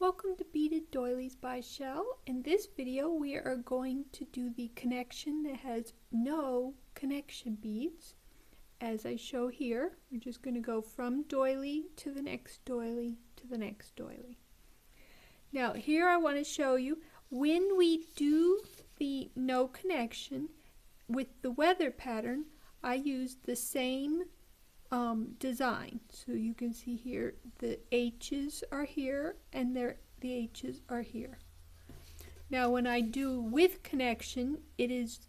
Welcome to Beaded Doilies by Shell. In this video we are going to do the connection that has no connection beads. As I show here, we're just going to go from doily to the next doily to the next doily. Now here I want to show you when we do the no connection with the weather pattern. I use the same design. So you can see here the H's are here and the H's are here. Now when I do with connection, it is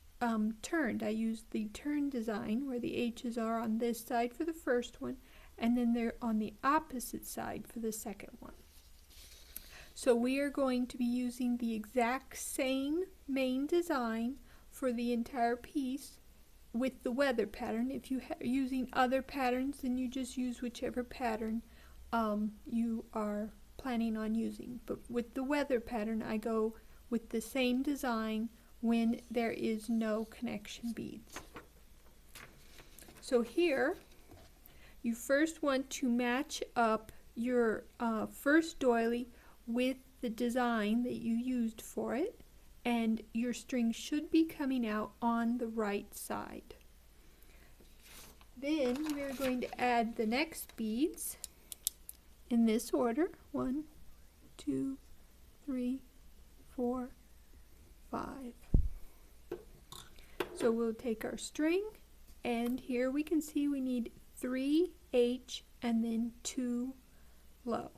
turned. I use the turn design where the H's are on this side for the first one and then they're on the opposite side for the second one. So we are going to be using the exact same main design for the entire piece with the weather pattern. If you are using other patterns, then you just use whichever pattern you are planning on using. But with the weather pattern, I go with the same design when there is no connection beads. So here, you first want to match up your first doily with the design that you used for it, and your string should be coming out on the right side. Then we're going to add the next beads in this order: 1, 2, 3, 4, 5. So we'll take our string, and here we can see we need 3 H and then 2 low.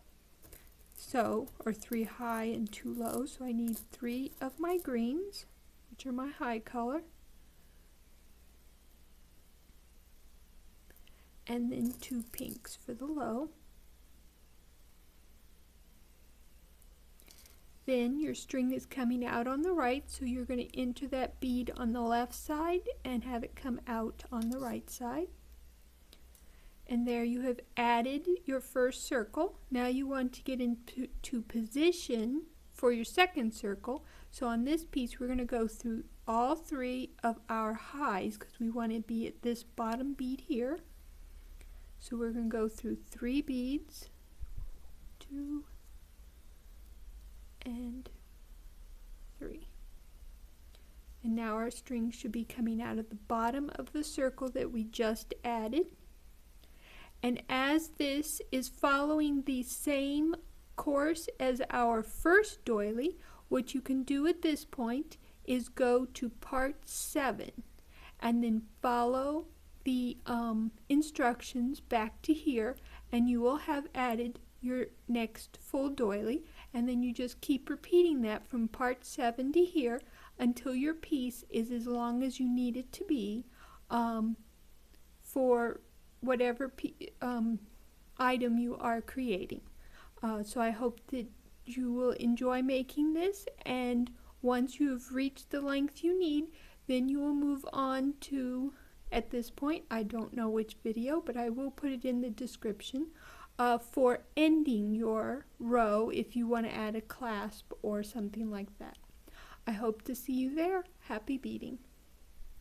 So, or 3 high and 2 low, so I need 3 of my greens, which are my high color, and then 2 pinks for the low. Then your string is coming out on the right, so you're going to enter that bead on the left side and have it come out on the right side. And there you have added your first circle. Now you want to get into position for your second circle. So on this piece we're going to go through all 3 of our highs because we want to be at this bottom bead here. So we're going to go through 3 beads, 2 and 3. And now our string should be coming out at the bottom of the circle that we just added. And as this is following the same course as our first doily, what you can do at this point is go to part 7 and then follow the instructions back to here, and you will have added your next full doily, and then you just keep repeating that from part 7 to here until your piece is as long as you need it to be for whatever item you are creating. So I hope that you will enjoy making this, and once you have reached the length you need, then you will move on to, at this point, I don't know which video, but I will put it in the description for ending your row if you want to add a clasp or something like that. I hope to see you there. Happy beading.